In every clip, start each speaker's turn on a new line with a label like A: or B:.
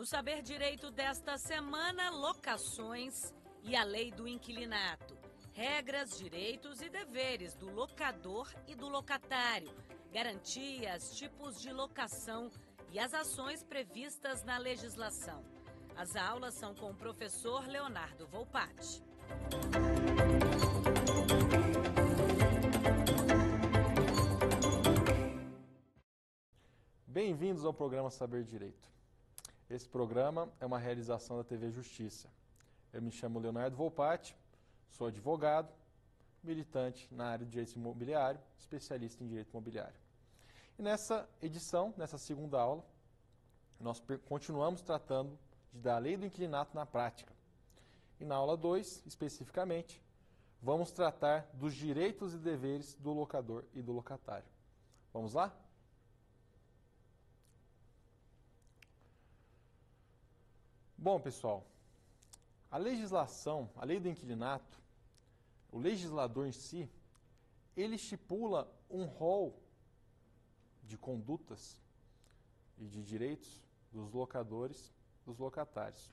A: No Saber Direito desta semana, locações e a lei do inquilinato. Regras, direitos e deveres do locador e do locatário. Garantias, tipos de locação e as ações previstas na legislação. As aulas são com o professor Leonardo Volpatti.
B: Bem-vindos ao programa Saber Direito. Esse programa é uma realização da TV Justiça. Eu me chamo Leonardo Volpatti, sou advogado, militante na área de direito imobiliário, especialista em direito imobiliário. E nessa edição, nessa segunda aula, nós continuamos tratando da lei do inquilinato na prática. E na aula 2, especificamente, vamos tratar dos direitos e deveres do locador e do locatário. Vamos lá? Bom, pessoal, a legislação, a lei do inquilinato, o legislador em si, ele estipula um rol de condutas e de direitos dos locadores, dos locatários.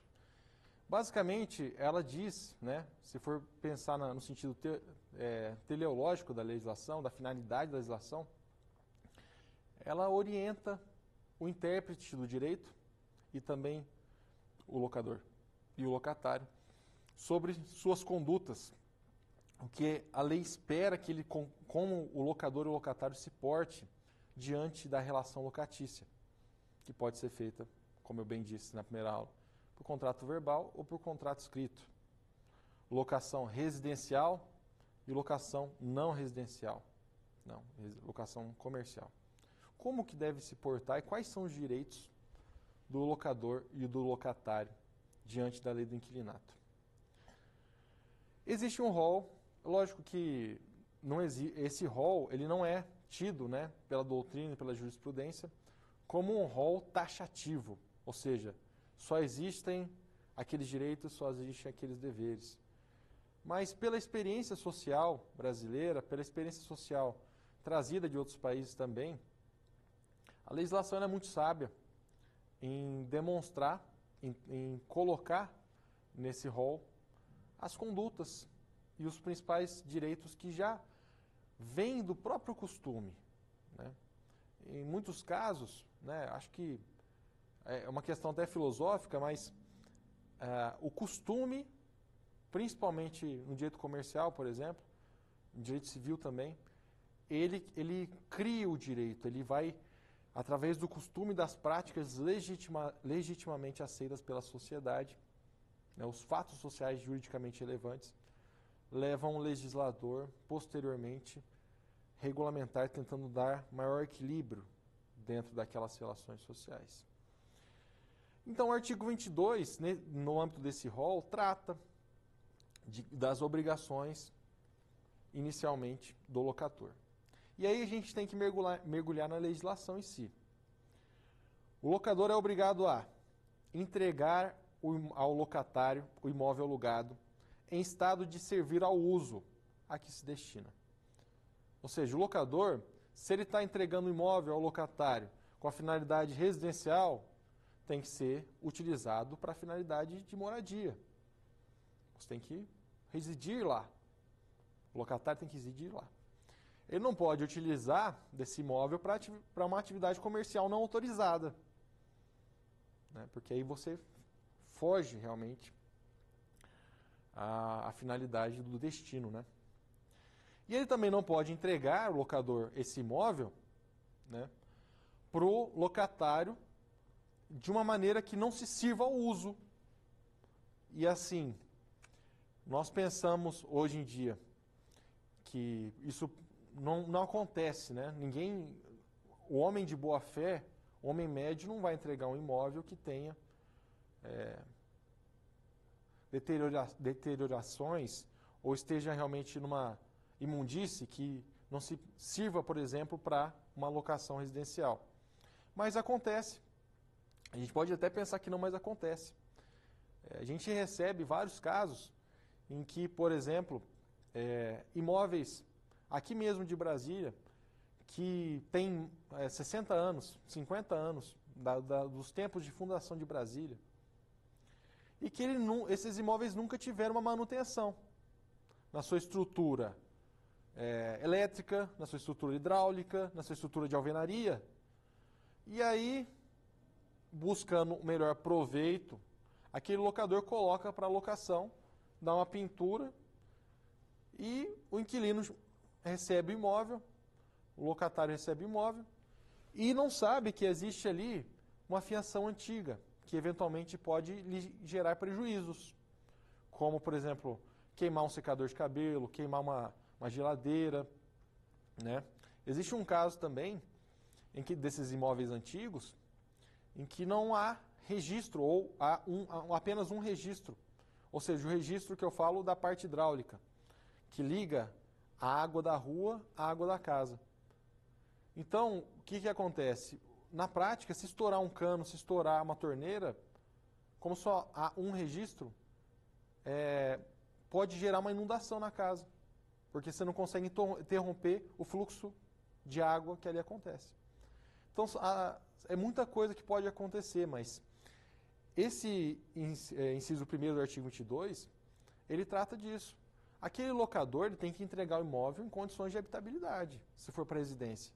B: Basicamente, ela diz, né, se for pensar no sentido teleológico da legislação, da finalidade da legislação, ela orienta o intérprete do direito e também o locador e o locatário sobre suas condutas, o que a lei espera que ele, como o locador e o locatário se porte diante da relação locatícia, que pode ser feita, como eu bem disse na primeira aula, por contrato verbal ou por contrato escrito. Locação residencial e locação não residencial, não, locação comercial. Como que deve se portar e quais são os direitos do locador e do locatário diante da lei do inquilinato? Existe um rol, lógico que esse rol ele não é tido, né, pela doutrina e pela jurisprudência como um rol taxativo, ou seja, só existem aqueles direitos, só existem aqueles deveres. Mas pela experiência social brasileira, pela experiência social trazida de outros países também, a legislação é muito sábia em demonstrar, em colocar nesse rol as condutas e os principais direitos que já vêm do próprio costume, né? Em muitos casos, né, acho que é uma questão até filosófica, mas o costume, principalmente no direito comercial, por exemplo, no direito civil também, ele cria o direito, ele vai através do costume das práticas legitimamente aceitas pela sociedade, né, os fatos sociais juridicamente relevantes, levam o legislador, posteriormente, regulamentar, tentando dar maior equilíbrio dentro daquelas relações sociais. Então, o artigo 22, no âmbito desse rol, trata das obrigações, inicialmente, do locador. E aí a gente tem que mergulhar na legislação em si. O locador é obrigado a entregar ao locatário o imóvel alugado em estado de servir ao uso a que se destina. Ou seja, o locador, se ele está entregando o imóvel ao locatário com a finalidade residencial, tem que ser utilizado para a finalidade de moradia. Você tem que residir lá. O locatário tem que residir lá. Ele não pode utilizar desse imóvel para uma atividade comercial não autorizada, né? Porque aí você foge realmente à finalidade do destino, né? E ele também não pode entregar, o locador, esse imóvel, né, para o locatário de uma maneira que não se sirva ao uso. E assim, nós pensamos hoje em dia que isso não acontece, né? O homem de boa fé, o homem médio, não vai entregar um imóvel que tenha deteriorações ou esteja realmente numa imundície que não se sirva, por exemplo, para uma locação residencial. Mas acontece. A gente pode até pensar que não, mas acontece. A gente recebe vários casos em que, por exemplo, imóveis aqui mesmo de Brasília, que tem 60 anos, 50 anos dos tempos de fundação de Brasília. E que esses imóveis nunca tiveram uma manutenção na sua estrutura elétrica, na sua estrutura hidráulica, na sua estrutura de alvenaria. E aí, buscando o melhor proveito, aquele locador coloca para locação, dá uma pintura e o inquilino recebe o imóvel, o locatário recebe o imóvel e não sabe que existe ali uma fiação antiga, que eventualmente pode lhe gerar prejuízos, como, por exemplo, queimar um secador de cabelo, queimar uma geladeira, né? Existe um caso também em que desses imóveis antigos em que não há registro ou há apenas um registro, ou seja, o registro que eu falo da parte hidráulica, que liga a água da rua à água da casa. Então, o que acontece? Na prática, se estourar um cano, se estourar uma torneira, como só há um registro, pode gerar uma inundação na casa, porque você não consegue interromper o fluxo de água que ali acontece. Então, é muita coisa que pode acontecer, mas esse inciso 1º do artigo 22, ele trata disso. Aquele locador ele tem que entregar o imóvel em condições de habitabilidade, se for para residência.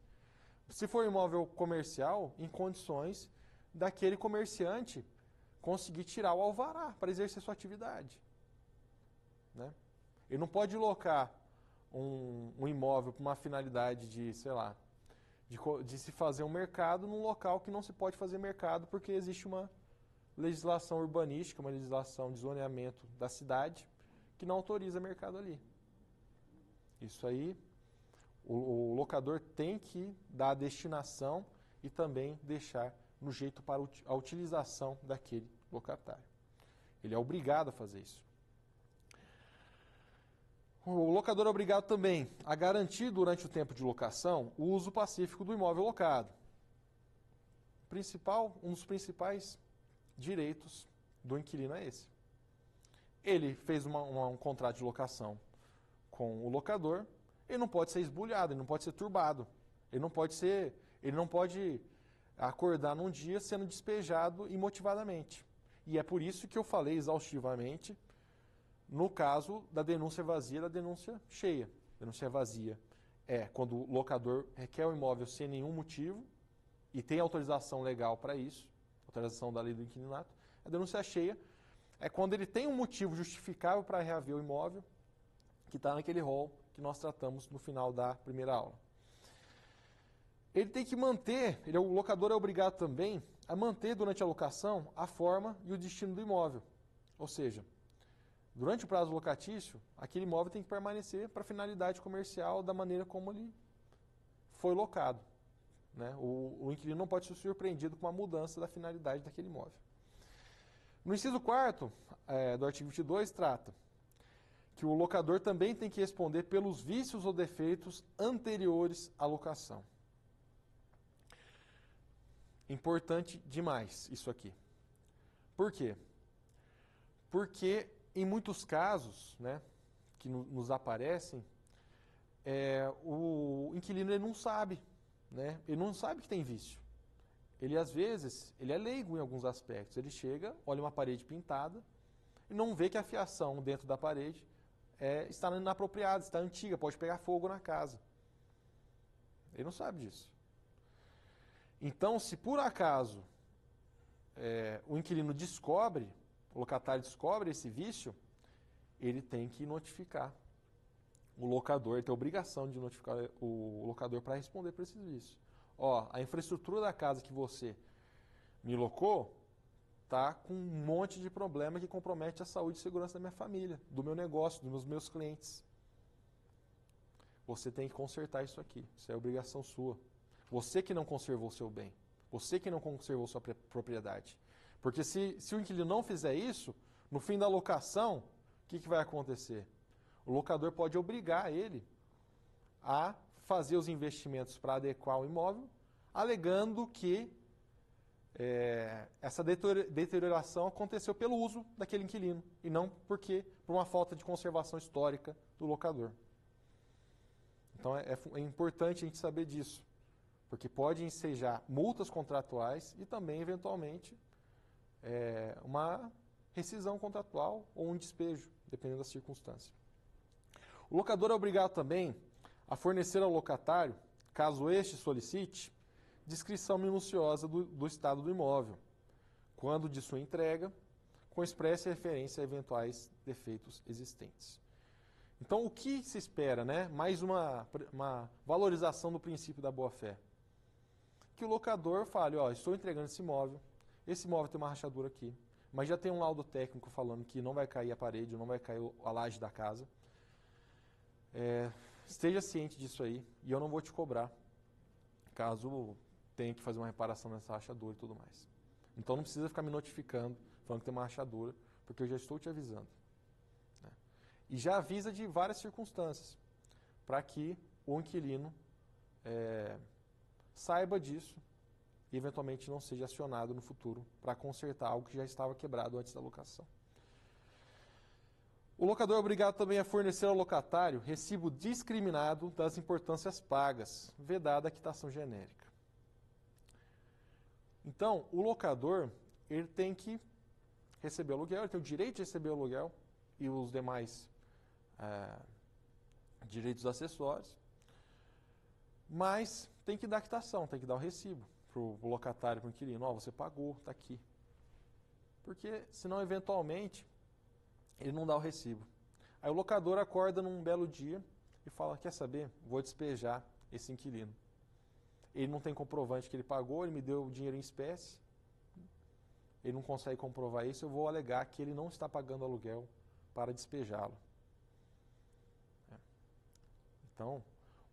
B: Se for imóvel comercial, em condições daquele comerciante conseguir tirar o alvará para exercer sua atividade. Né? Ele não pode locar um imóvel para uma finalidade de, sei lá, de se fazer um mercado num local que não se pode fazer mercado porque existe uma legislação urbanística, uma legislação de zoneamento da cidade que não autoriza mercado ali. Isso aí, o locador tem que dar a destinação e também deixar no jeito para a utilização daquele locatário. Ele é obrigado a fazer isso. O locador é obrigado também a garantir durante o tempo de locação o uso pacífico do imóvel locado. Um dos principais direitos do inquilino é esse. Ele fez um contrato de locação com o locador, ele não pode ser esbulhado, ele não pode ser turbado, ele não pode acordar num dia sendo despejado imotivadamente. E é por isso que eu falei exaustivamente no caso da denúncia vazia e da denúncia cheia. Denúncia vazia é quando o locador requer o imóvel sem nenhum motivo e tem autorização legal para isso, autorização da lei do inquilinato. A denúncia cheia é quando ele tem um motivo justificável para reaver o imóvel, que está naquele rol que nós tratamos no final da primeira aula. Ele tem que manter, o locador é obrigado também a manter durante a locação a forma e o destino do imóvel. Ou seja, durante o prazo locatício, aquele imóvel tem que permanecer para finalidade comercial da maneira como ele foi locado. Né? O inquilino não pode ser surpreendido com uma mudança da finalidade daquele imóvel. No inciso 4º do artigo 22, trata que o locador também tem que responder pelos vícios ou defeitos anteriores à locação. Importante demais isso aqui. Por quê? Porque em muitos casos, né, que nos aparecem, o inquilino ele não sabe, né? Ele não sabe que tem vício. Ele, às vezes, ele é leigo em alguns aspectos. Ele chega, olha uma parede pintada e não vê que a fiação dentro da parede está inapropriada, está antiga, pode pegar fogo na casa. Ele não sabe disso. Então, se por acaso o inquilino descobre, o locatário descobre esse vício, ele tem que notificar o locador, ele tem a obrigação de notificar o locador para responder por esses vícios. Ó, a infraestrutura da casa que você me locou está com um monte de problema que compromete a saúde e segurança da minha família, do meu negócio, dos meus clientes. Você tem que consertar isso aqui, isso é obrigação sua. Você que não conservou o seu bem, você que não conservou sua propriedade. Porque se o inquilino não fizer isso, no fim da locação, o que vai acontecer? O locador pode obrigar ele a fazer os investimentos para adequar o imóvel, alegando que essa deterioração aconteceu pelo uso daquele inquilino e não por uma falta de conservação histórica do locador. Então é importante a gente saber disso, porque pode ensejar multas contratuais e também, eventualmente, uma rescisão contratual ou um despejo, dependendo da circunstância. O locador é obrigado também a fornecer ao locatário, caso este solicite, descrição minuciosa do estado do imóvel, quando de sua entrega, com expressa referência a eventuais defeitos existentes. Então, o que se espera, né? Mais uma valorização do princípio da boa-fé. Que o locador fale, ó, estou entregando esse imóvel tem uma rachadura aqui, mas já tem um laudo técnico falando que não vai cair a parede, não vai cair a laje da casa. Esteja ciente disso aí e eu não vou te cobrar, caso tenha que fazer uma reparação nessa rachadura e tudo mais. Então não precisa ficar me notificando, falando que tem uma rachadura, porque eu já estou te avisando. Né? E já avisa de várias circunstâncias, para que o inquilino saiba disso e eventualmente não seja acionado no futuro para consertar algo que já estava quebrado antes da locação. O locador é obrigado também a fornecer ao locatário recibo discriminado das importâncias pagas, vedada a quitação genérica. Então, o locador ele tem que receber o aluguel, ele tem o direito de receber o aluguel e os demais direitos acessórios, mas tem que dar quitação, tem que dar o recibo para o locatário, para o inquilino. Ó, você pagou, está aqui. Porque, senão, eventualmente, ele não dá o recibo. Aí o locador acorda num belo dia e fala, quer saber? Vou despejar esse inquilino. Ele não tem comprovante que ele pagou, ele me deu o dinheiro em espécie, ele não consegue comprovar isso, eu vou alegar que ele não está pagando aluguel para despejá-lo. Então,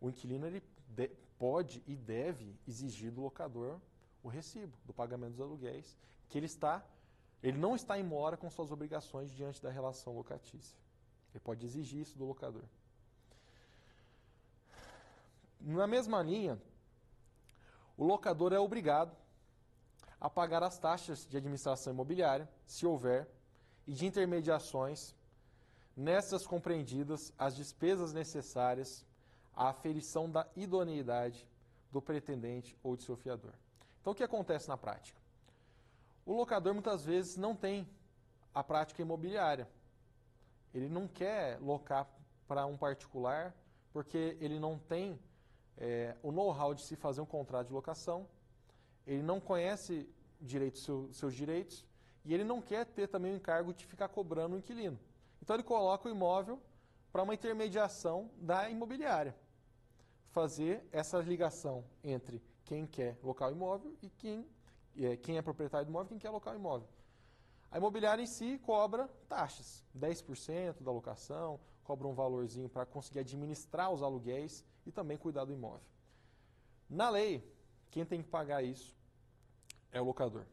B: o inquilino ele pode e deve exigir do locador o recibo do pagamento dos aluguéis, que ele não está em mora com suas obrigações diante da relação locatícia. Ele pode exigir isso do locador. Na mesma linha, o locador é obrigado a pagar as taxas de administração imobiliária, se houver, e de intermediações, nessas compreendidas as despesas necessárias à aferição da idoneidade do pretendente ou de seu fiador. Então, o que acontece na prática? O locador, muitas vezes, não tem a prática imobiliária. Ele não quer locar para um particular, porque ele não tem o know-how de se fazer um contrato de locação, ele não conhece seus direitos, e ele não quer ter também o encargo de ficar cobrando o inquilino. Então, ele coloca o imóvel para uma intermediação da imobiliária. Fazer essa ligação entre quem quer locar o imóvel e quem é proprietário do imóvel e quem quer alocar o imóvel. A imobiliária em si cobra taxas, 10% da locação, cobra um valorzinho para conseguir administrar os aluguéis e também cuidar do imóvel. Na lei, quem tem que pagar isso é o locador.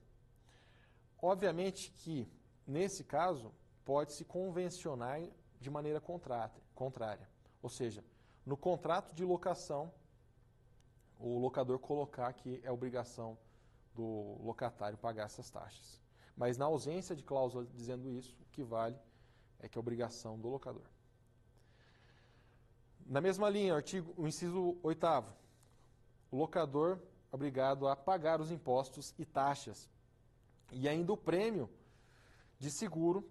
B: Obviamente que, nesse caso, pode-se convencionar de maneira contrária. Ou seja, no contrato de locação, o locador colocar que é obrigação do locatário pagar essas taxas. Mas na ausência de cláusula dizendo isso, o que vale é que é obrigação do locador. Na mesma linha, o inciso 8º, o locador é obrigado a pagar os impostos e taxas e ainda o prêmio de seguro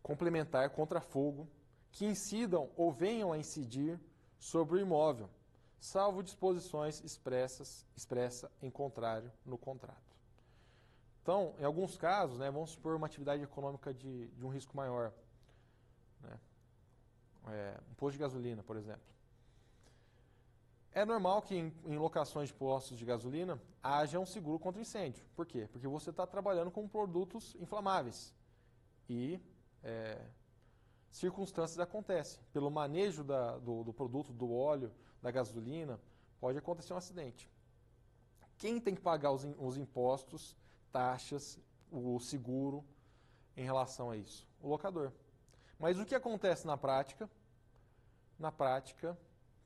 B: complementar contra fogo que incidam ou venham a incidir sobre o imóvel, salvo disposições expressa em contrário no contrato. Então, em alguns casos, vamos supor uma atividade econômica de um risco maior, um posto de gasolina, por exemplo. É normal que em locações de postos de gasolina haja um seguro contra incêndio. Por quê? Porque você está trabalhando com produtos inflamáveis e circunstâncias acontecem. Pelo manejo do produto, do óleo, da gasolina, pode acontecer um acidente. Quem tem que pagar os impostos, taxas, o seguro em relação a isso? O locador. Mas o que acontece na prática? Na prática,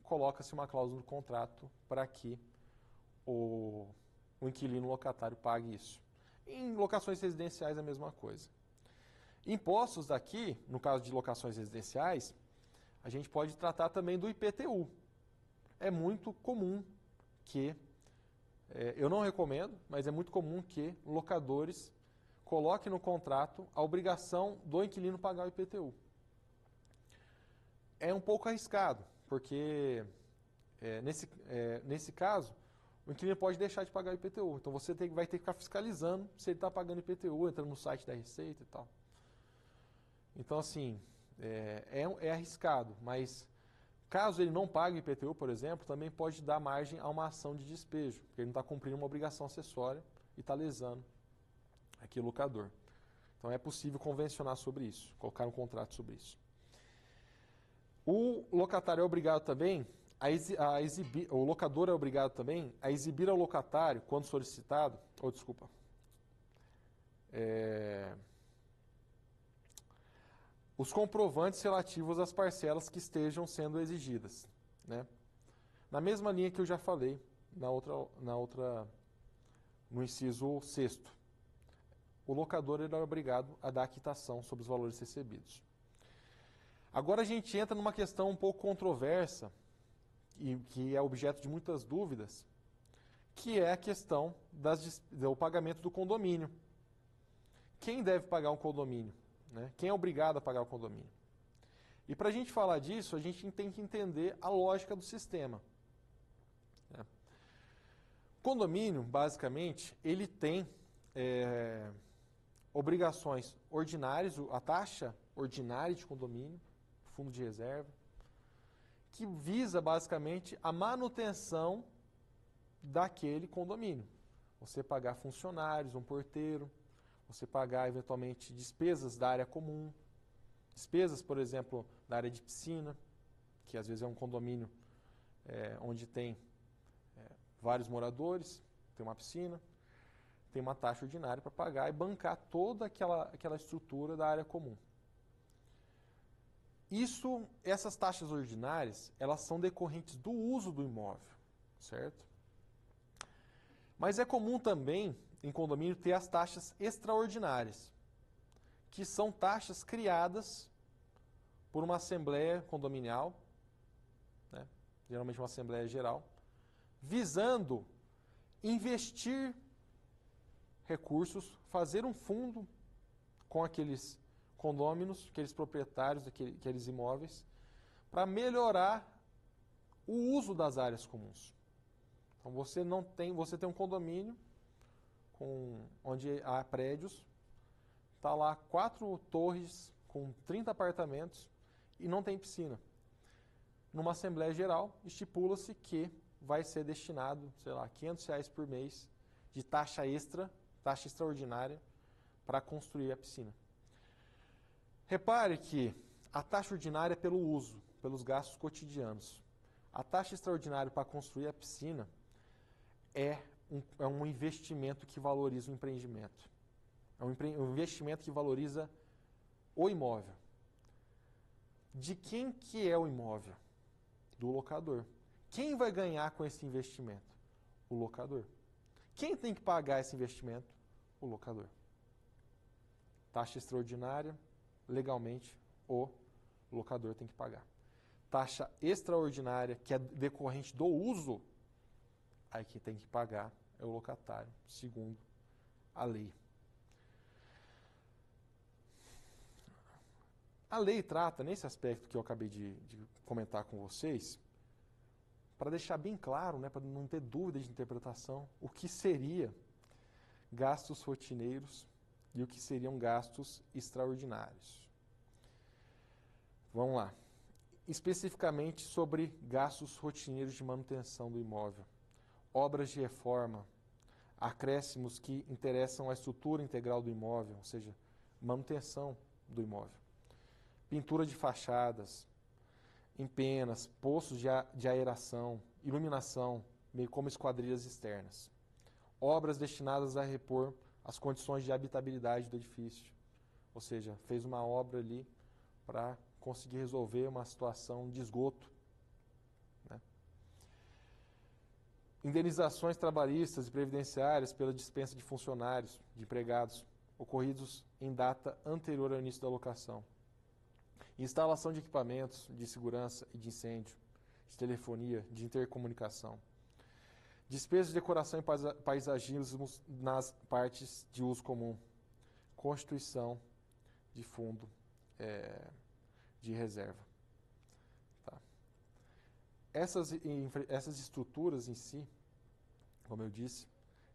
B: coloca-se uma cláusula no contrato para que o inquilino locatário pague isso. Em locações residenciais é a mesma coisa. Impostos daqui, no caso de locações residenciais, a gente pode tratar também do IPTU. É muito comum que, eu não recomendo, mas é muito comum que locadores coloquem no contrato a obrigação do inquilino pagar o IPTU. É um pouco arriscado, porque nesse caso, o inquilino pode deixar de pagar o IPTU. Então você vai ter que ficar fiscalizando se ele está pagando IPTU, entrando no site da Receita e tal. Então, assim, é arriscado, mas caso ele não pague o IPTU, por exemplo, também pode dar margem a uma ação de despejo, porque ele não está cumprindo uma obrigação acessória e está lesando aqui o locador. Então é possível convencionar sobre isso, colocar um contrato sobre isso. O locatário é obrigado também a exibir, o locador é obrigado também a exibir ao locatário, quando solicitado, os comprovantes relativos às parcelas que estejam sendo exigidas, né? Na mesma linha que eu já falei no inciso 6º. O locador ele é obrigado a dar a quitação sobre os valores recebidos. Agora a gente entra numa questão um pouco controversa, e que é objeto de muitas dúvidas, que é a questão do pagamento do condomínio. Quem deve pagar um condomínio? Né? Quem é obrigado a pagar o condomínio? E para a gente falar disso, a gente tem que entender a lógica do sistema. Né? Condomínio, basicamente, ele tem obrigações ordinárias, a taxa ordinária de condomínio, fundo de reserva, que visa basicamente a manutenção daquele condomínio. Você pagar funcionários, um porteiro, você pagar eventualmente despesas da área comum, despesas, por exemplo, da área de piscina, que às vezes é um condomínio onde tem vários moradores, tem uma piscina, tem uma taxa ordinária para pagar e bancar toda aquela estrutura da área comum. Essas taxas ordinárias, elas são decorrentes do uso do imóvel, certo? Mas é comum também, em condomínio, ter as taxas extraordinárias, que são taxas criadas por uma assembleia condominial, né? Geralmente uma assembleia geral, visando investir recursos, fazer um fundo com aqueles condôminos, aqueles proprietários daqueles imóveis, para melhorar o uso das áreas comuns. Então você tem um condomínio onde há prédios, está lá 4 torres com 30 apartamentos e não tem piscina. Numa Assembleia Geral, estipula-se que vai ser destinado, sei lá, R$500 por mês de taxa extraordinária, para construir a piscina. Repare que a taxa ordinária é pelo uso, pelos gastos cotidianos. A taxa extraordinária para construir a piscina é um investimento que valoriza o empreendimento. É um investimento que valoriza o imóvel. De quem que é o imóvel? Do locador. Quem vai ganhar com esse investimento? O locador. Quem tem que pagar esse investimento? O locador. Taxa extraordinária, legalmente, o locador tem que pagar. Taxa extraordinária, que é decorrente do uso, aí quem tem que pagar é o locatário, segundo a lei. A lei trata, nesse aspecto que eu acabei de comentar com vocês, para deixar bem claro, né, para não ter dúvida de interpretação, o que seria gastos rotineiros e o que seriam gastos extraordinários. Vamos lá. Especificamente sobre gastos rotineiros de manutenção do imóvel, obras de reforma, acréscimos que interessam à estrutura integral do imóvel, ou seja, manutenção do imóvel, pintura de fachadas, empenas, poços de aeração, iluminação, bem como esquadrias externas, obras destinadas a repor as condições de habitabilidade do edifício, ou seja, fez uma obra ali para conseguir resolver uma situação de esgoto, né? Indenizações trabalhistas e previdenciárias pela dispensa de funcionários, de empregados, ocorridos em data anterior ao início da locação. Instalação de equipamentos de segurança e de incêndio, de telefonia, de intercomunicação. Despesas de decoração e paisagismo nas partes de uso comum. Constituição de fundo de reserva. Tá. Essas estruturas em si, como eu disse,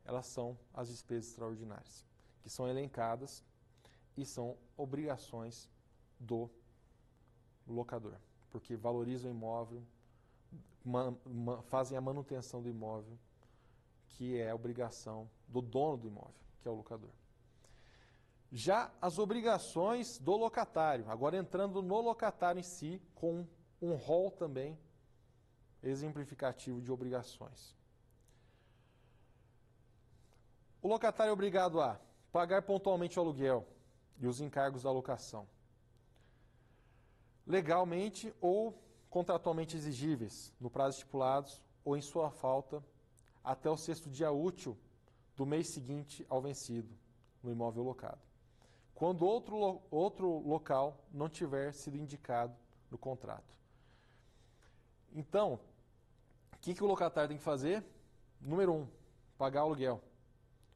B: elas são as despesas extraordinárias, que são elencadas e são obrigações do locador, porque valorizam o imóvel, fazem a manutenção do imóvel, que é a obrigação do dono do imóvel, que é o locador. Já as obrigações do locatário, agora entrando no locatário em si, com um rol também exemplificativo de obrigações. O locatário é obrigado a pagar pontualmente o aluguel e os encargos da locação, legalmente ou contratualmente exigíveis, no prazo estipulados ou em sua falta, até o 6º dia útil do mês seguinte ao vencido, no imóvel locado, quando outro local não tiver sido indicado no contrato. Então, o que o locatário tem que fazer? Número 1, pagar o aluguel.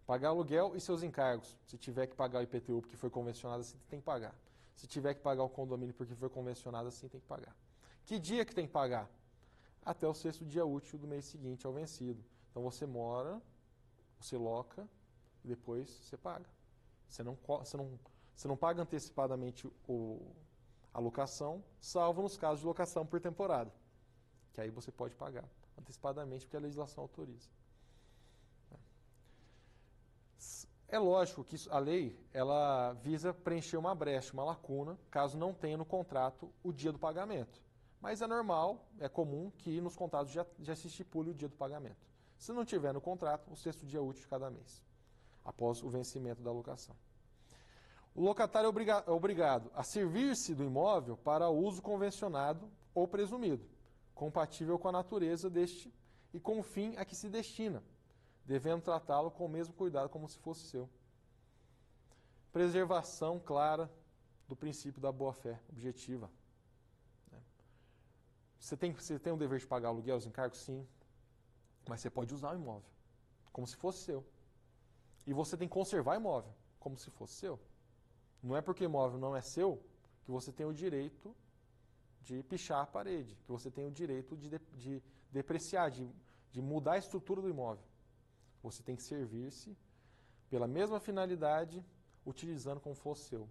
B: Pagar o aluguel e seus encargos. Se tiver que pagar o IPTU porque foi convencionado assim, tem que pagar. Se tiver que pagar o condomínio porque foi convencionado assim, tem que pagar. Que dia que tem que pagar? Até o 6º dia útil do mês seguinte ao vencido. Então você mora, você loca e depois você paga. Você não paga antecipadamente a locação, salvo nos casos de locação por temporada, que aí você pode pagar antecipadamente porque a legislação autoriza. É lógico que a lei ela visa preencher uma brecha, uma lacuna, caso não tenha no contrato o dia do pagamento. Mas é normal, é comum que nos contratos já se estipule o dia do pagamento. Se não tiver no contrato, o 6º dia útil de cada mês, após o vencimento da locação. O locatário é obrigado a servir-se do imóvel para uso convencionado ou presumido, compatível com a natureza deste e com o fim a que se destina, devendo tratá-lo com o mesmo cuidado como se fosse seu. Preservação clara do princípio da boa-fé objetiva. Você tem o dever de pagar aluguel, os encargos? Sim. Mas você pode usar o imóvel como se fosse seu. E você tem que conservar o imóvel como se fosse seu. Não é porque o imóvel não é seu que você tem o direito de pichar a parede, que você tem o direito de depreciar, de mudar a estrutura do imóvel. Você tem que servir-se pela mesma finalidade, utilizando como fosse seu.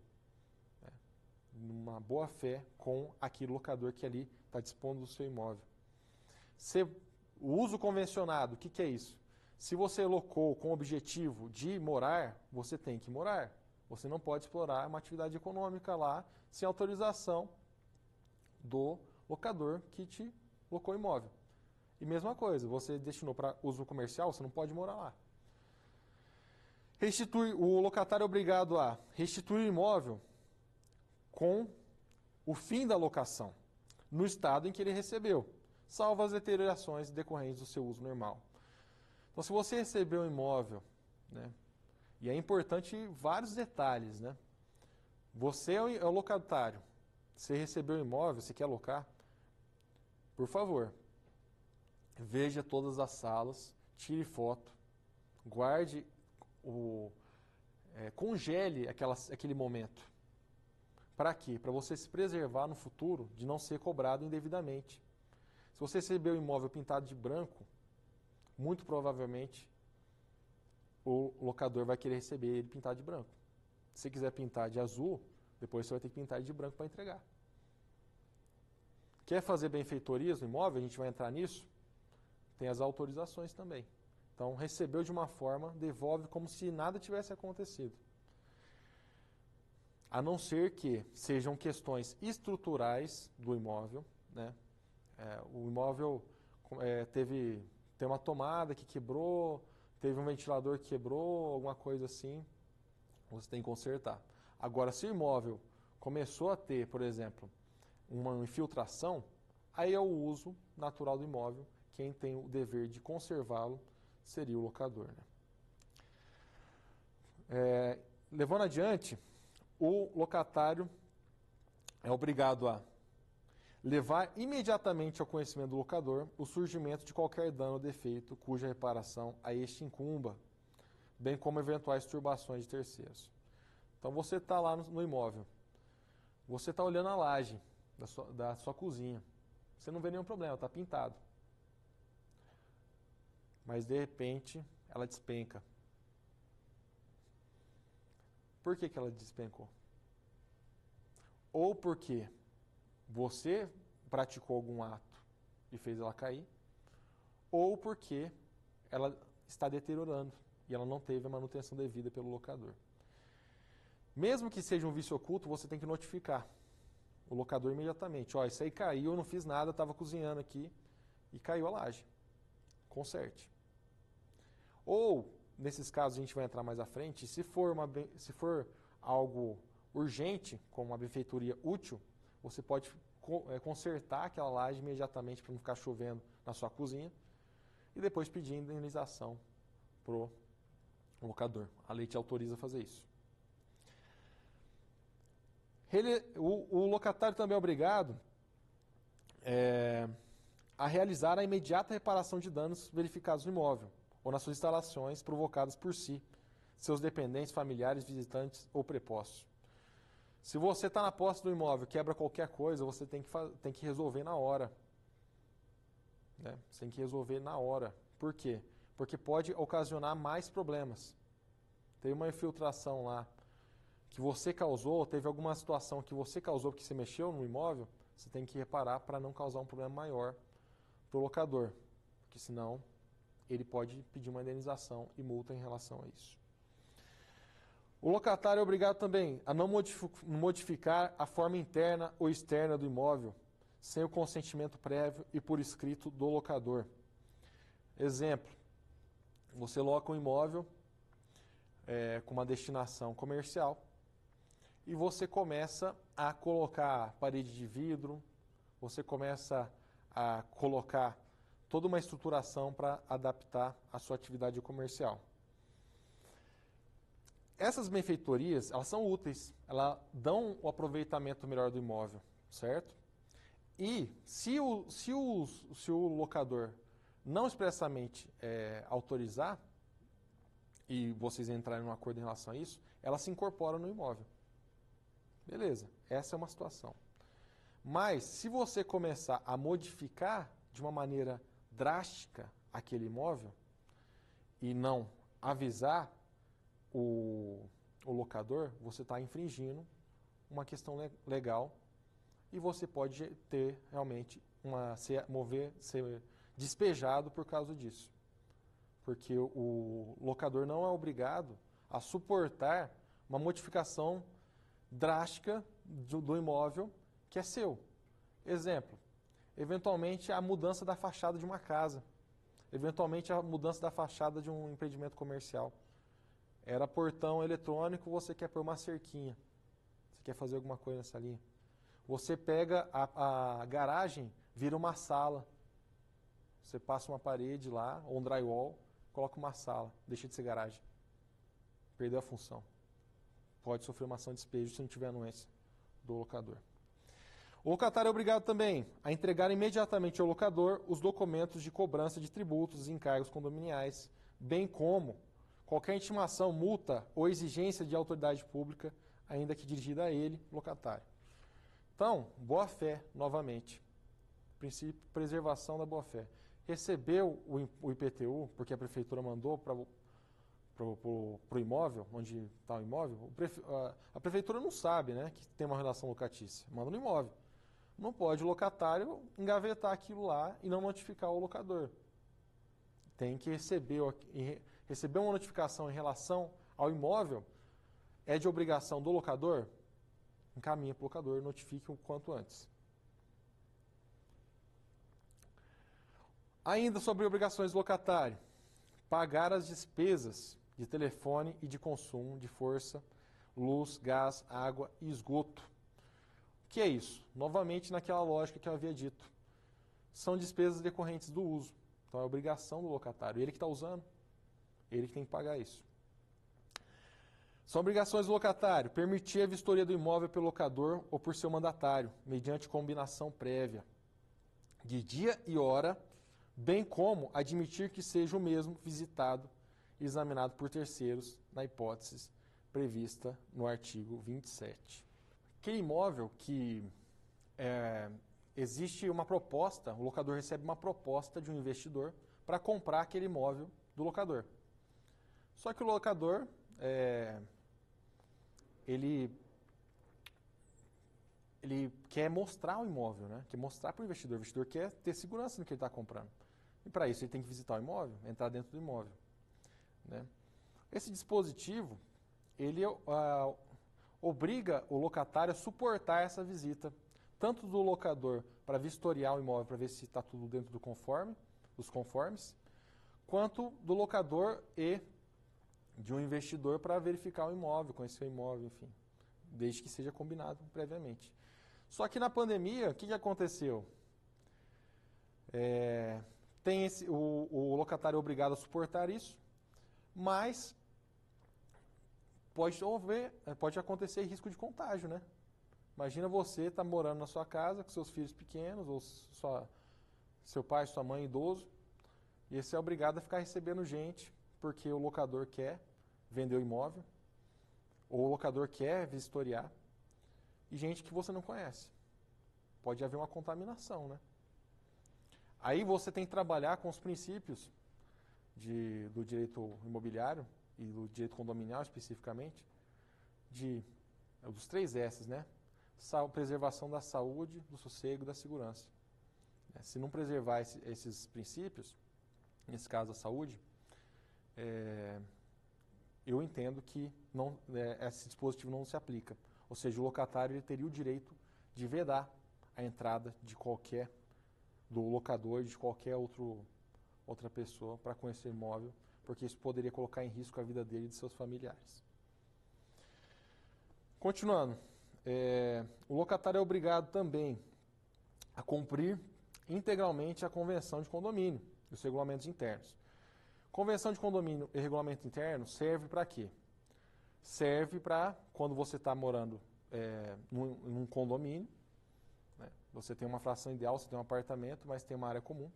B: Numa boa fé com aquele locador que ali está dispondo do seu imóvel. O uso convencionado, o que é isso? Se você locou com o objetivo de morar, você tem que morar. Você não pode explorar uma atividade econômica lá sem autorização do locador que te locou o imóvel. E mesma coisa, você destinou para uso comercial, você não pode morar lá. O locatário é obrigado a restituir o imóvel com o fim da locação, no estado em que ele recebeu, salvo as deteriorações decorrentes do seu uso normal. Então, se você recebeu um imóvel, né, e é importante vários detalhes, né? Você é o locatário, você recebeu o imóvel, você quer alocar, por favor, veja todas as salas, tire foto, guarde, congele aquele momento. Para quê? Para você se preservar no futuro de não ser cobrado indevidamente. Se você recebeu o imóvel pintado de branco, muito provavelmente o locador vai querer receber ele pintado de branco. Se você quiser pintar de azul, depois você vai ter que pintar de branco para entregar. Quer fazer benfeitorias no imóvel? A gente vai entrar nisso. Tem as autorizações também. Então, recebeu de uma forma, devolve como se nada tivesse acontecido. A não ser que sejam questões estruturais do imóvel, né? O imóvel tem uma tomada que quebrou, teve um ventilador que quebrou, alguma coisa assim, você tem que consertar. Agora, se o imóvel começou a ter, por exemplo, uma infiltração, aí é o uso natural do imóvel. Quem tem o dever de conservá-lo seria o locador, né? Levando adiante, o locatário é obrigado a levar imediatamente ao conhecimento do locador o surgimento de qualquer dano ou defeito cuja reparação a este incumba, bem como eventuais turbações de terceiros. Então você está lá no imóvel, você está olhando a laje da sua cozinha, você não vê nenhum problema, está pintado. Mas de repente ela despenca. Por que ela despencou? Ou porque você praticou algum ato e fez ela cair, ou porque ela está deteriorando e ela não teve a manutenção devida pelo locador. Mesmo que seja um vício oculto, você tem que notificar o locador imediatamente. Ó, isso aí caiu, eu não fiz nada, estava cozinhando aqui e caiu a laje. Conserte. Ou, nesses casos a gente vai entrar mais à frente, se for algo urgente, como uma benfeitoria útil, você pode consertar aquela laje imediatamente para não ficar chovendo na sua cozinha e depois pedir indenização para o locador. A lei te autoriza a fazer isso. O locatário também é obrigado a realizar a imediata reparação de danos verificados no imóvel ou nas suas instalações provocadas por si, seus dependentes, familiares, visitantes ou prepostos. Se você está na posse do imóvel, quebra qualquer coisa, você tem que resolver na hora. Né? Você tem que resolver na hora. Por quê? Porque pode ocasionar mais problemas. Teve uma infiltração lá que você causou, teve alguma situação que você causou porque você mexeu no imóvel, você tem que reparar para não causar um problema maior para o locador. Porque senão ele pode pedir uma indenização e multa em relação a isso. O locatário é obrigado também a não modificar a forma interna ou externa do imóvel sem o consentimento prévio e por escrito do locador. Exemplo, você loca um imóvel com uma destinação comercial e você começa a colocar parede de vidro, você começa a colocar toda uma estruturação para adaptar a sua atividade comercial. Essas benfeitorias, elas são úteis, elas dão o aproveitamento melhor do imóvel, certo? E se o locador não expressamente autorizar, e vocês entrarem num acordo em relação a isso, ela se incorpora no imóvel. Beleza, essa é uma situação. Mas se você começar a modificar de uma maneira drástica aquele imóvel e não avisar o locador, você está infringindo uma questão legal e você pode ter realmente ser despejado por causa disso. Porque o locador não é obrigado a suportar uma modificação drástica do imóvel que é seu. Exemplo, eventualmente a mudança da fachada de uma casa, eventualmente a mudança da fachada de um empreendimento comercial. Era portão eletrônico, você quer pôr uma cerquinha. Você quer fazer alguma coisa nessa linha. Você pega a garagem, vira uma sala. Você passa uma parede lá, ou um drywall, coloca uma sala. Deixa de ser garagem. Perdeu a função. Pode sofrer uma ação de despejo se não tiver anuência do locador. O locatário é obrigado também a entregar imediatamente ao locador os documentos de cobrança de tributos e encargos condominiais, bem como qualquer intimação, multa ou exigência de autoridade pública, ainda que dirigida a ele, locatário. Então, boa-fé, novamente. Princípio, preservação da boa-fé. Recebeu o IPTU, porque a prefeitura mandou para o imóvel, onde está o imóvel, a prefeitura não sabe, né, que tem uma relação locatícia. Manda no imóvel. Não pode o locatário engavetar aquilo lá e não notificar o locador. Tem que receber uma notificação em relação ao imóvel, é de obrigação do locador, encaminha para o locador, notifique o quanto antes. Ainda sobre obrigações do locatário, pagar as despesas de telefone e de consumo de força, luz, gás, água e esgoto. O que é isso? Novamente naquela lógica que eu havia dito. São despesas decorrentes do uso. Então é obrigação do locatário. Ele que está usando, ele que tem que pagar isso. São obrigações do locatário: permitir a vistoria do imóvel pelo locador ou por seu mandatário, mediante combinação prévia de dia e hora, bem como admitir que seja o mesmo visitado e examinado por terceiros, na hipótese prevista no artigo 27. Aquele imóvel que existe uma proposta, o locador recebe uma proposta de um investidor para comprar aquele imóvel do locador. Só que o locador, ele quer mostrar o imóvel, né? Quer mostrar para o investidor quer ter segurança no que ele está comprando. E para isso ele tem que visitar o imóvel, entrar dentro do imóvel, né? Esse dispositivo, ele obriga o locatário a suportar essa visita, tanto do locador para vistoriar o imóvel, para ver se está tudo dentro dos conformes, quanto do locador e de um investidor para verificar o imóvel, conhecer o imóvel, enfim, desde que seja combinado previamente. Só que na pandemia, o que aconteceu? O locatário é obrigado a suportar isso, mas pode acontecer risco de contágio, né? Imagina você estar morando na sua casa com seus filhos pequenos, ou seu pai, sua mãe idoso, e você é obrigado a ficar recebendo gente, porque o locador quer vender o imóvel, ou o locador quer vistoriar, e gente que você não conhece. Pode haver uma contaminação, né? Aí você tem que trabalhar com os princípios do direito imobiliário e do direito condominial especificamente, dos 3 S's, né? Preservação da saúde, do sossego e da segurança. Se não preservar esses princípios, nesse caso a saúde, eu entendo que esse dispositivo não se aplica. Ou seja, o locatário ele teria o direito de vedar a entrada do locador, de qualquer outra pessoa para conhecer o imóvel, porque isso poderia colocar em risco a vida dele e de seus familiares. Continuando, o locatário é obrigado também a cumprir integralmente a convenção de condomínio e os regulamentos internos. Convenção de condomínio e regulamento interno serve para quê? Serve para quando você está morando num condomínio, né? Você tem uma fração ideal, você tem um apartamento, mas tem uma área comum.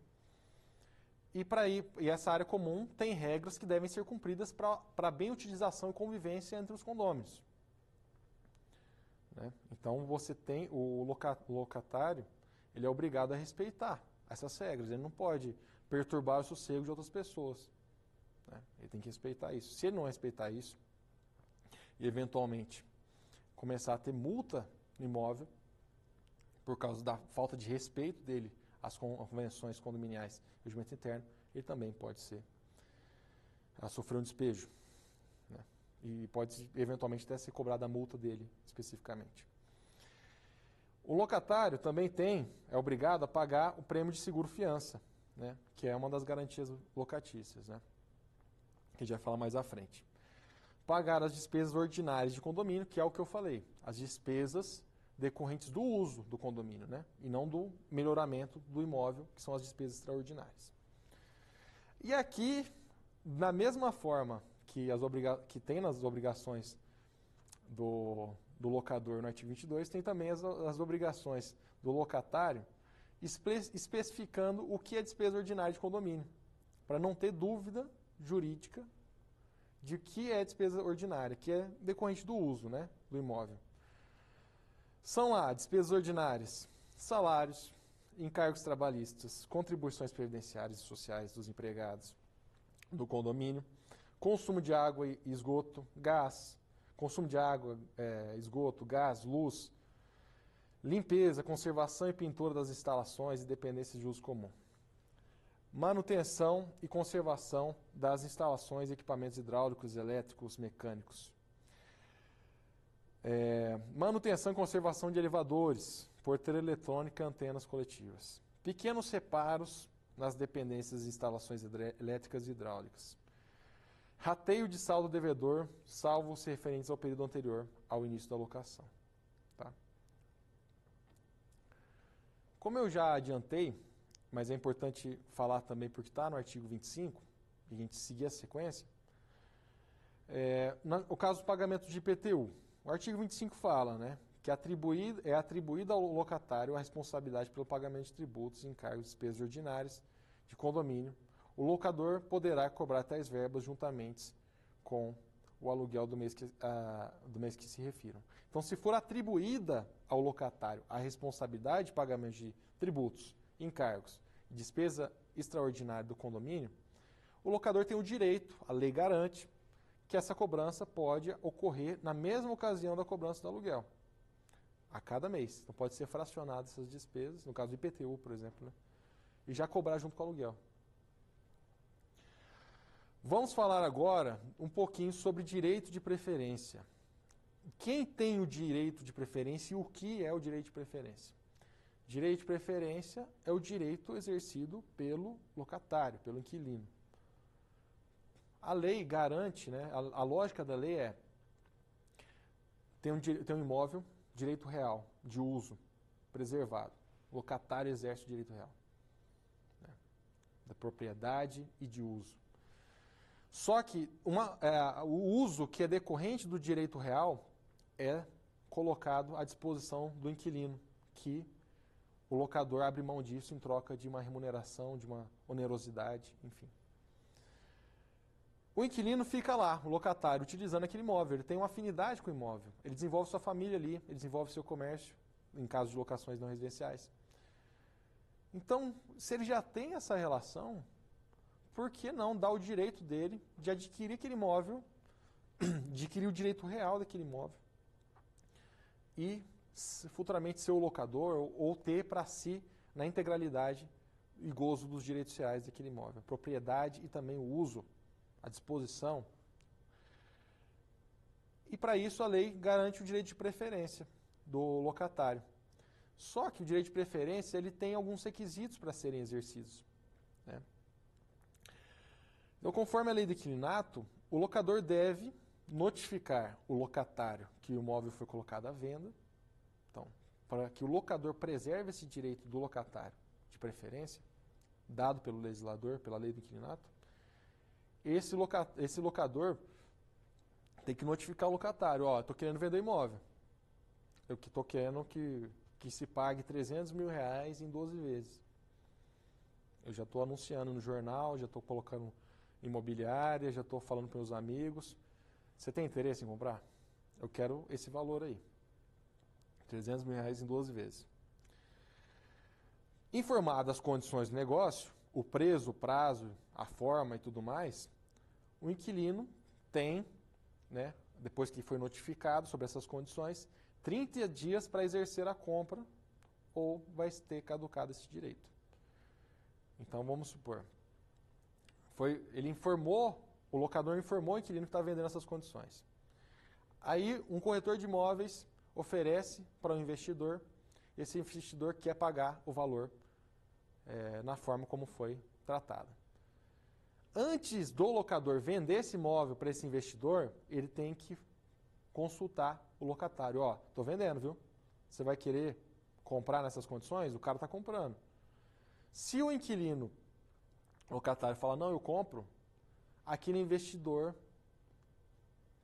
B: E essa área comum tem regras que devem ser cumpridas para a bem utilização e convivência entre os condôminos, né? Então você tem o locatário, ele é obrigado a respeitar essas regras, ele não pode perturbar o sossego de outras pessoas, né? Ele tem que respeitar isso. Se ele não respeitar isso, e eventualmente começar a ter multa no imóvel, por causa da falta de respeito dele às convenções condominiais e o regimento interno, ele também pode sofrer um despejo, né? E pode eventualmente até ser cobrada a multa dele especificamente. O locatário também é obrigado a pagar o prêmio de seguro-fiança, né? Que é uma das garantias locatícias, né? Que a gente vai falar mais à frente. Pagar as despesas ordinárias de condomínio, que é o que eu falei, as despesas decorrentes do uso do condomínio, né? E não do melhoramento do imóvel, que são as despesas extraordinárias. E aqui, na mesma forma que tem nas obrigações do locador no artigo 22, tem também as obrigações do locatário, especificando o que é despesa ordinária de condomínio, para não ter dúvida jurídica de que é despesa ordinária, que é decorrente do uso, né, do imóvel. São lá despesas ordinárias, salários, encargos trabalhistas, contribuições previdenciárias e sociais dos empregados do condomínio, consumo de água e esgoto, gás, consumo de água, esgoto, gás, luz, limpeza, conservação e pintura das instalações e dependências de uso comum, manutenção e conservação das instalações e equipamentos hidráulicos, elétricos, mecânicos, manutenção e conservação de elevadores, porteira eletrônica, antenas coletivas, pequenos reparos nas dependências e instalações elétricas e hidráulicas, rateio de saldo devedor, salvo os referentes ao período anterior ao início da locação. Tá? Como eu já adiantei, mas é importante falar também porque está no artigo 25, e a gente seguir a sequência, O caso do pagamento de IPTU. O artigo 25 fala, né, que é atribuída ao locatário a responsabilidade pelo pagamento de tributos, encargos e despesas ordinárias de condomínio. O locador poderá cobrar tais verbas juntamente com o aluguel do mês que se refiram. Então, se for atribuída ao locatário a responsabilidade de pagamento de tributos, encargos e despesa extraordinária do condomínio, o locador tem o direito, a lei garante, que essa cobrança pode ocorrer na mesma ocasião da cobrança do aluguel, a cada mês. Então, pode ser fracionado essas despesas, no caso do IPTU, por exemplo, né? E já cobrar junto com o aluguel. Vamos falar agora um pouquinho sobre direito de preferência. Quem tem o direito de preferência e o que é o direito de preferência? Direito de preferência é o direito exercido pelo locatário, pelo inquilino. A lei garante, né, a lógica da lei é, tem um imóvel, direito real, de uso, preservado. O locatário exerce o direito real, né, da propriedade e de uso. Só que o uso que é decorrente do direito real é colocado à disposição do inquilino, que o locador abre mão disso em troca de uma remuneração, de uma onerosidade, enfim. O inquilino fica lá, o locatário, utilizando aquele imóvel. Ele tem uma afinidade com o imóvel. Ele desenvolve sua família ali, ele desenvolve seu comércio, em caso de locações não residenciais. Então, se ele já tem essa relação, por que não dar o direito dele de adquirir aquele imóvel, adquirir o direito real daquele imóvel e futuramente ser o locador ou ter para si, na integralidade e gozo dos direitos reais daquele imóvel, a propriedade e também o uso, a disposição. E para isso a lei garante o direito de preferência do locatário. Só que o direito de preferência ele tem alguns requisitos para serem exercidos, né? Então, conforme a lei do inquilinato, o locador deve notificar o locatário que o imóvel foi colocado à venda. Então, para que o locador preserve esse direito do locatário de preferência, dado pelo legislador, pela lei do inquilinato, esse locador tem que notificar o locatário, ó, estou querendo vender imóvel. Eu estou querendo que se pague R$300 mil em 12 vezes. Eu já estou anunciando no jornal, já estou colocando imobiliária, já estou falando para meus amigos. Você tem interesse em comprar? Eu quero esse valor aí. R$300 mil em 12 vezes. Informadas as condições do negócio, o preço, o prazo, a forma e tudo mais, o inquilino tem, né, depois que foi notificado sobre essas condições, 30 dias para exercer a compra ou vai ter caducado esse direito. Então, vamos supor, o locador informou o inquilino que está vendendo essas condições. Aí, um corretor de imóveis oferece para o investidor, esse investidor quer pagar o valor na forma como foi tratada. Antes do locador vender esse imóvel para esse investidor, ele tem que consultar o locatário. Ó, estou vendendo, viu? Você vai querer comprar nessas condições? O cara está comprando. Se o inquilino, o locatário, fala, não, eu compro, aquele investidor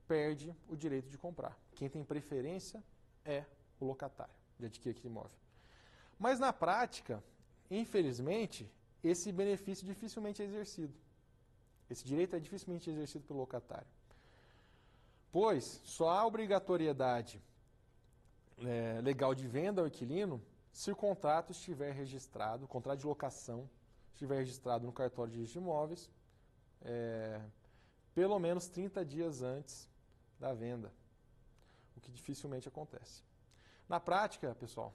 B: perde o direito de comprar. Quem tem preferência é o locatário de adquirir aquele imóvel. Mas na prática, infelizmente, esse benefício dificilmente é exercido. Esse direito é dificilmente exercido pelo locatário. Pois só há obrigatoriedade legal de venda ao inquilino se o contrato estiver registrado, o contrato de locação estiver registrado no cartório de registro de imóveis, pelo menos 30 dias antes da venda, o que dificilmente acontece. Na prática, pessoal,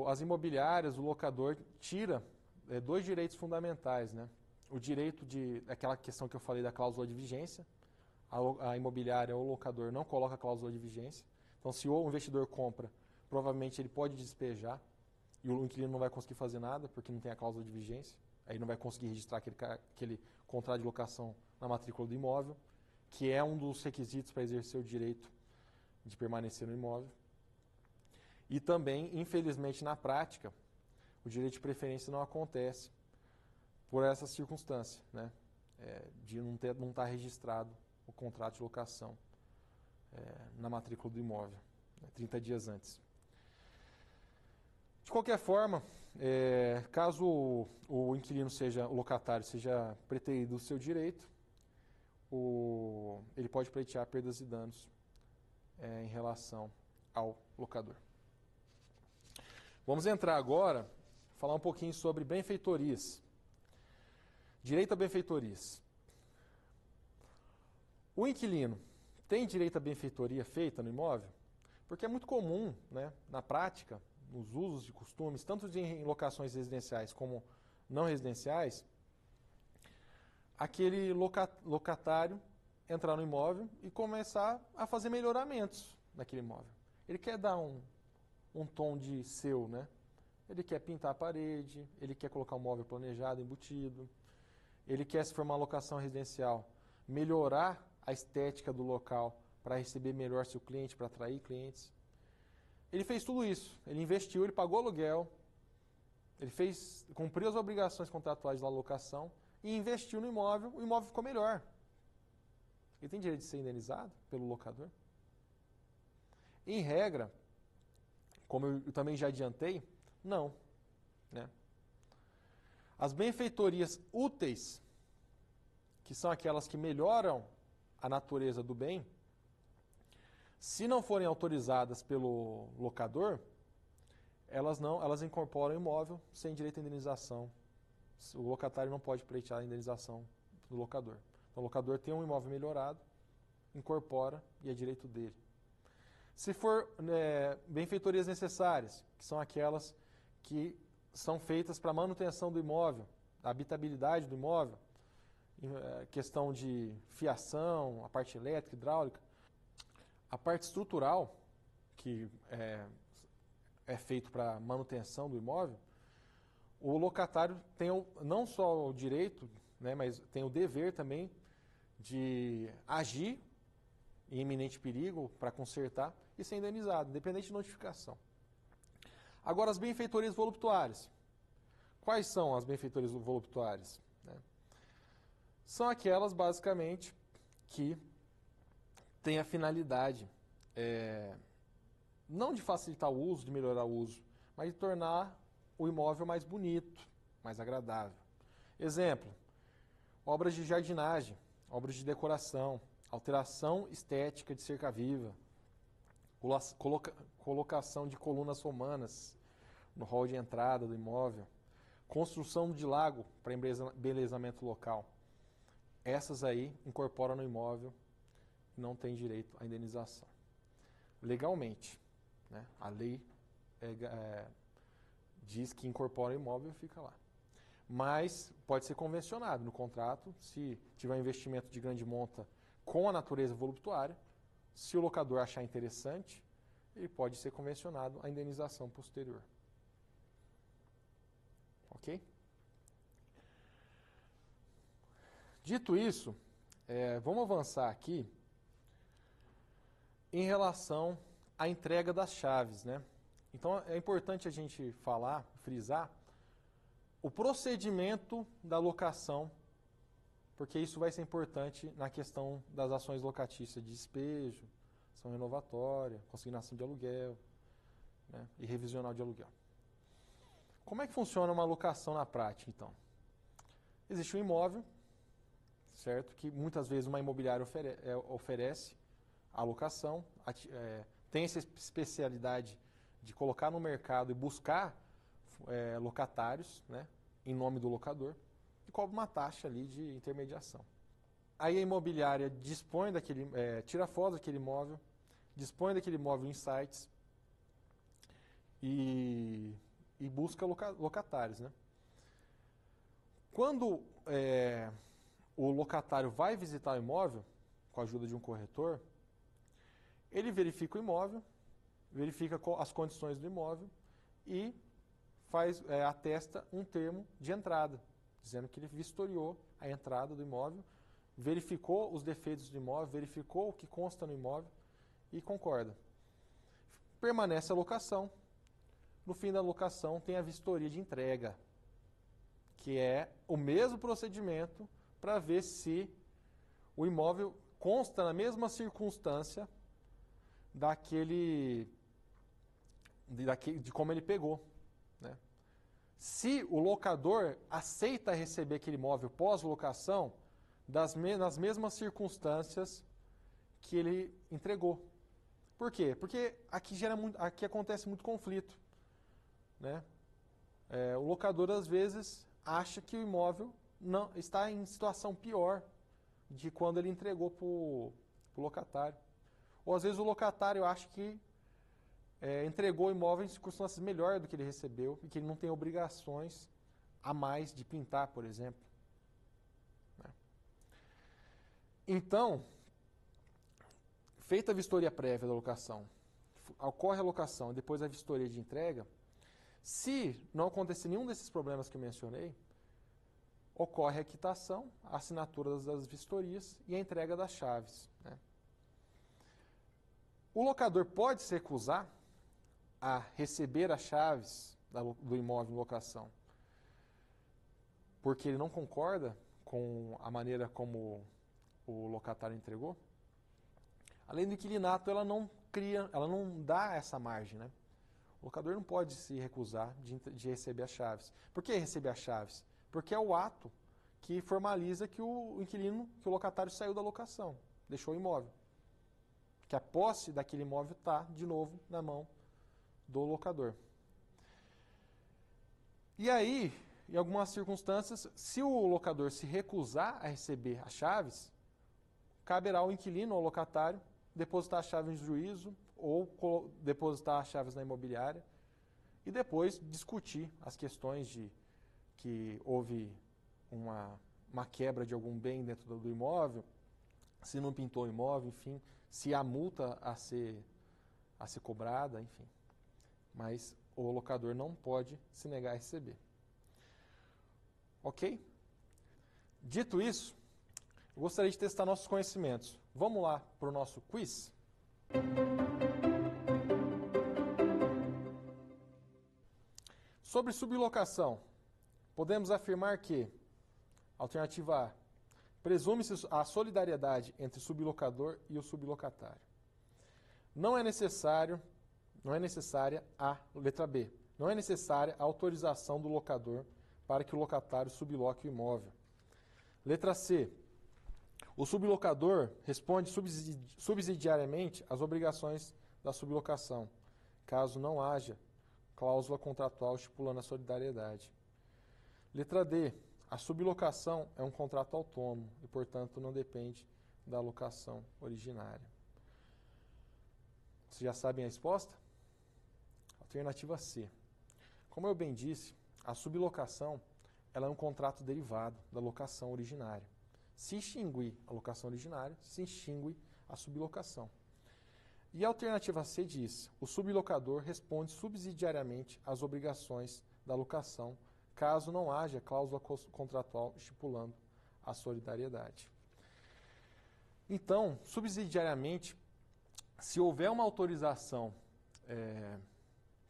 B: as imobiliárias, o locador tira dois direitos fundamentais, né? O direito aquela questão que eu falei da cláusula de vigência, a imobiliária ou o locador não coloca a cláusula de vigência. Então, se o investidor compra, provavelmente ele pode despejar e o inquilino não vai conseguir fazer nada porque não tem a cláusula de vigência. Aí não vai conseguir registrar aquele contrato de locação na matrícula do imóvel, que é um dos requisitos para exercer o direito de permanecer no imóvel. E também, infelizmente, na prática, o direito de preferência não acontece por essa circunstância, né? de não estar registrado o contrato de locação na matrícula do imóvel, 30 dias antes. De qualquer forma, caso o inquilino o locatário seja preterido do seu direito, ele pode pleitear perdas e danos em relação ao locador. Vamos entrar agora, falar um pouquinho sobre benfeitorias. Direito a benfeitorias. O inquilino tem direito a benfeitoria feita no imóvel? Porque é muito comum, né, na prática, nos usos e costumes, tanto em locações residenciais como não residenciais, aquele locatário entrar no imóvel e começar a fazer melhoramentos naquele imóvel. Ele quer dar um tom de seu, né? Ele quer pintar a parede, ele quer colocar um móvel planejado, embutido, ele quer, se for uma locação residencial, melhorar a estética do local para receber melhor seu cliente, para atrair clientes. Ele fez tudo isso, ele investiu, ele pagou aluguel, ele cumpriu as obrigações contratuais da locação e investiu no imóvel, o imóvel ficou melhor. Ele tem direito de ser indenizado pelo locador? Em regra, como eu também já adiantei, não. Né? As benfeitorias úteis, que são aquelas que melhoram a natureza do bem, se não forem autorizadas pelo locador, elas incorporam o imóvel sem direito à indenização. O locatário não pode pleitear a indenização do locador. Então, o locador tem um imóvel melhorado, incorpora e é direito dele. Se for benfeitorias necessárias, que são aquelas que são feitas para a manutenção do imóvel, a habitabilidade do imóvel, questão de fiação, a parte elétrica, hidráulica, a parte estrutural, que é feito para manutenção do imóvel, o locatário tem não só o direito, né, mas tem o dever também de agir em iminente perigo para consertar e ser indenizado, independente de notificação. Agora, as benfeitorias voluptuárias. Quais são as benfeitorias voluptuárias? São aquelas, basicamente, que têm a finalidade não de facilitar o uso, de melhorar o uso, mas de tornar o imóvel mais bonito, mais agradável. Exemplo, obras de jardinagem, obras de decoração, alteração estética de cerca-viva, colocação de colunas romanas no hall de entrada do imóvel, construção de lago para embelezamento local. Essas aí incorporam no imóvel e não tem direito à indenização. Legalmente, né? A lei diz que incorpora o imóvel e fica lá. Mas pode ser convencionado no contrato, se tiver um investimento de grande monta com a natureza voluptuária, se o locador achar interessante, ele pode ser convencionado a indenização posterior. Ok? Dito isso, vamos avançar aqui em relação à entrega das chaves, né? Então, é importante a gente frisar, o procedimento da locação, porque isso vai ser importante na questão das ações locatícias de despejo, ação renovatória, consignação de aluguel, né, e revisional de aluguel. Como é que funciona uma locação na prática, então? Existe um imóvel, certo, que muitas vezes uma imobiliária oferece a locação, tem essa especialidade de colocar no mercado e buscar locatários, né, em nome do locador, e cobra uma taxa ali de intermediação. Aí a imobiliária dispõe tira foto daquele imóvel, dispõe daquele imóvel em sites e busca locatários, né? Quando o locatário vai visitar o imóvel, com a ajuda de um corretor, ele verifica o imóvel, verifica as condições do imóvel e atesta um termo de entrada, dizendo que ele vistoriou a entrada do imóvel, verificou os defeitos do imóvel, verificou o que consta no imóvel e concorda. Permanece a locação. No fim da locação tem a vistoria de entrega, que é o mesmo procedimento para ver se o imóvel consta na mesma circunstância de como ele pegou, né? Se o locador aceita receber aquele imóvel pós-locação nas mesmas circunstâncias que ele entregou. Por quê? Porque aqui acontece muito conflito, né? O locador, às vezes, acha que o imóvel não está em situação pior de quando ele entregou para o locatário. Ou, às vezes, o locatário acha que entregou o imóvel em circunstâncias melhores do que ele recebeu e que ele não tem obrigações a mais de pintar, por exemplo. Né? Então, feita a vistoria prévia da locação, ocorre a locação e depois a vistoria de entrega, se não acontecer nenhum desses problemas que eu mencionei, ocorre a quitação, a assinatura das vistorias e a entrega das chaves. Né? O locador pode se recusar a receber as chaves do imóvel em locação porque ele não concorda com a maneira como o locatário entregou. A lei do inquilinato, ela não dá essa margem, né? O locador não pode se recusar de receber as chaves. Por que receber as chaves? Porque é o ato que formaliza que o locatário saiu da locação, deixou o imóvel. Que a posse daquele imóvel está, de novo, na mão do locador. E aí, em algumas circunstâncias, se o locador se recusar a receber as chaves, caberá ao inquilino ou ao locatário depositar as chaves em juízo ou depositar as chaves na imobiliária e depois discutir as questões de que houve uma quebra de algum bem dentro do imóvel, se não pintou o imóvel, enfim, se há multa a ser cobrada, enfim. Mas o locador não pode se negar a receber. Ok? Dito isso, eu gostaria de testar nossos conhecimentos. Vamos lá para o nosso quiz? Sobre sublocação, podemos afirmar que, alternativa A, presume-se a solidariedade entre o sublocador e o sublocatário. Não é necessária a letra B. Não é necessária a autorização do locador para que o locatário subloque o imóvel. Letra C. O sublocador responde subsidiariamente às obrigações da sublocação, caso não haja cláusula contratual estipulando a solidariedade. Letra D. A sublocação é um contrato autônomo e, portanto, não depende da locação originária. Vocês já sabem a resposta? Alternativa C. Como eu bem disse, a sublocação ela é um contrato derivado da locação originária. Se extinguir a locação originária, se extingue a sublocação. E a alternativa C diz: o sublocador responde subsidiariamente às obrigações da locação, caso não haja cláusula contratual estipulando a solidariedade. Então, subsidiariamente, se houver uma autorização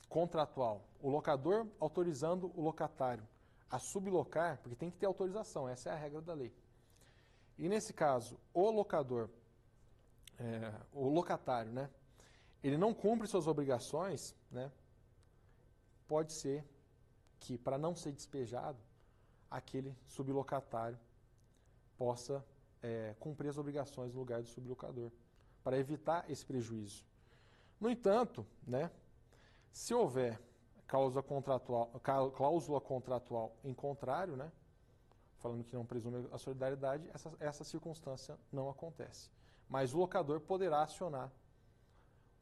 B: contratual, o locador autorizando o locatário a sublocar, porque tem que ter autorização, essa é a regra da lei. E nesse caso, o locatário, né, ele não cumpre suas obrigações, né, pode ser que, para não ser despejado, aquele sublocatário possa cumprir as obrigações no lugar do sublocador, para evitar esse prejuízo. No entanto, né, se houver cláusula contratual em contrário, né, falando que não presume a solidariedade, essa circunstância não acontece. Mas o locador poderá acionar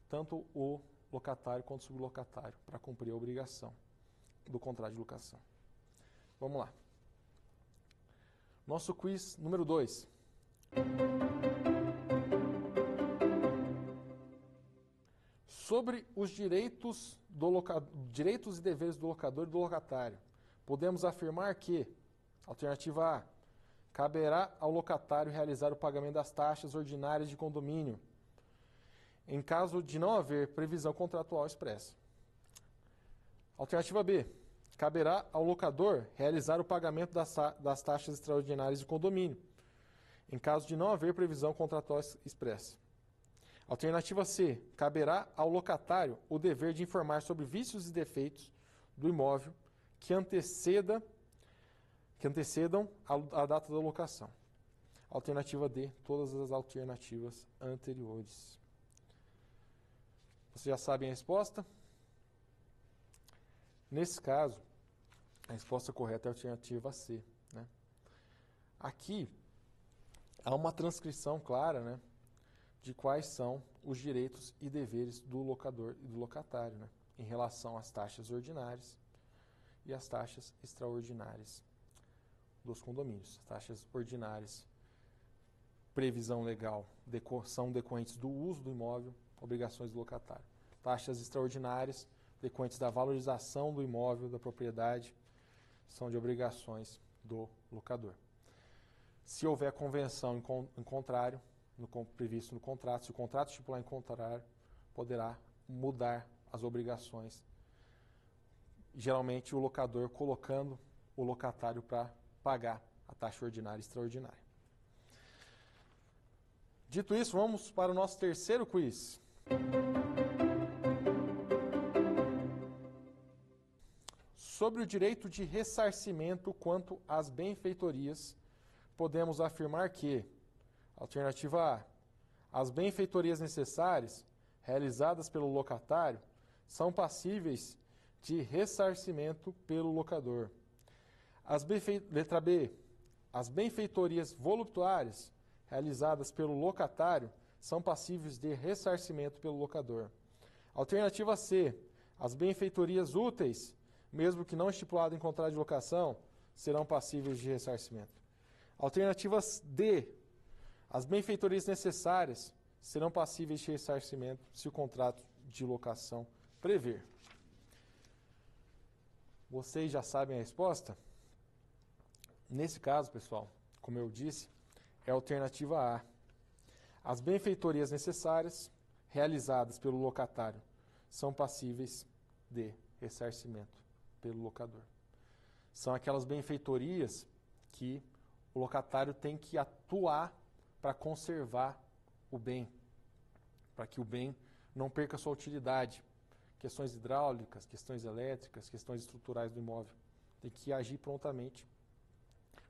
B: tanto o locatário quanto o sublocatário para cumprir a obrigação do contrato de locação. Vamos lá. Nosso quiz número 2. Sobre os direitos e deveres do locador e do locatário, podemos afirmar que, alternativa A, caberá ao locatário realizar o pagamento das taxas ordinárias de condomínio, em caso de não haver previsão contratual expressa. Alternativa B, caberá ao locador realizar o pagamento das taxas extraordinárias de condomínio, em caso de não haver previsão contratual expressa. Alternativa C, caberá ao locatário o dever de informar sobre vícios e defeitos do imóvel que antecedam a data da locação. Alternativa D, todas as alternativas anteriores. Vocês já sabem a resposta? Nesse caso, a resposta correta é a alternativa C, né? Aqui, há uma transcrição clara, né, de quais são os direitos e deveres do locador e do locatário, né, em relação às taxas ordinárias e às taxas extraordinárias dos condomínios. As taxas ordinárias, previsão legal, são decorrentes do uso do imóvel, obrigações do locatário. Taxas extraordinárias, decorrentes da valorização do imóvel, da propriedade, são de obrigações do locador. Se houver convenção em contrário, previsto no contrato, se o contrato estipular em contrário, poderá mudar as obrigações. Geralmente o locador colocando o locatário para pagar a taxa ordinária e extraordinária. Dito isso, vamos para o nosso terceiro quiz. Sobre o direito de ressarcimento quanto às benfeitorias, podemos afirmar que, alternativa A, as benfeitorias necessárias, realizadas pelo locatário, são passíveis de ressarcimento pelo locador. Letra B, as benfeitorias voluptuárias, realizadas pelo locatário, são passíveis de ressarcimento pelo locador. Alternativa C, as benfeitorias úteis, mesmo que não estipulado em contrato de locação, serão passíveis de ressarcimento. Alternativa D, as benfeitorias necessárias serão passíveis de ressarcimento se o contrato de locação prever. Vocês já sabem a resposta? Nesse caso, pessoal, como eu disse, é a alternativa A. As benfeitorias necessárias realizadas pelo locatário são passíveis de ressarcimento pelo locador. São aquelas benfeitorias que o locatário tem que atuar para conservar o bem, para que o bem não perca sua utilidade. Questões hidráulicas, questões elétricas, questões estruturais do imóvel. Tem que agir prontamente.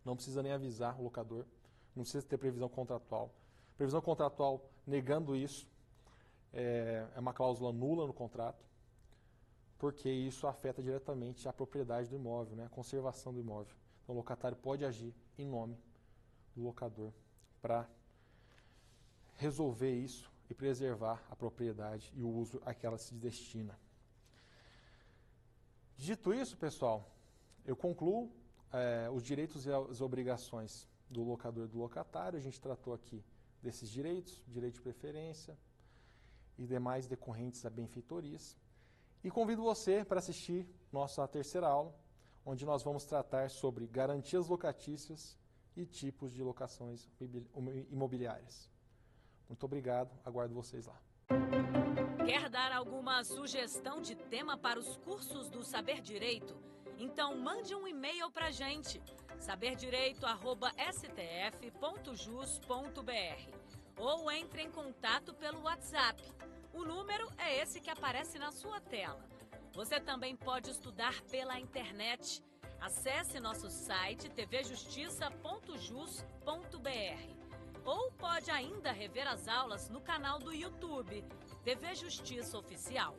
B: Não precisa nem avisar o locador, não precisa ter previsão contratual. Previsão contratual negando isso é uma cláusula nula no contrato, porque isso afeta diretamente a propriedade do imóvel, né, a conservação do imóvel. Então o locatário pode agir em nome do locador para resolver isso e preservar a propriedade e o uso a que ela se destina. Dito isso, pessoal, eu concluo os direitos e as obrigações do locador e do locatário. A gente tratou aqui desses direitos, direito de preferência e demais decorrentes a benfeitorias. E convido você para assistir nossa terceira aula, onde nós vamos tratar sobre garantias locatícias e tipos de locações imobiliárias. Muito obrigado, aguardo vocês lá.
A: Quer dar alguma sugestão de tema para os cursos do Saber Direito? Então mande um e-mail para a gente, saberdireito@stf.jus.br, ou entre em contato pelo WhatsApp. O número é esse que aparece na sua tela. Você também pode estudar pela internet. Acesse nosso site tvjustiça.jus.br. Ou pode ainda rever as aulas no canal do YouTube, TV Justiça Oficial.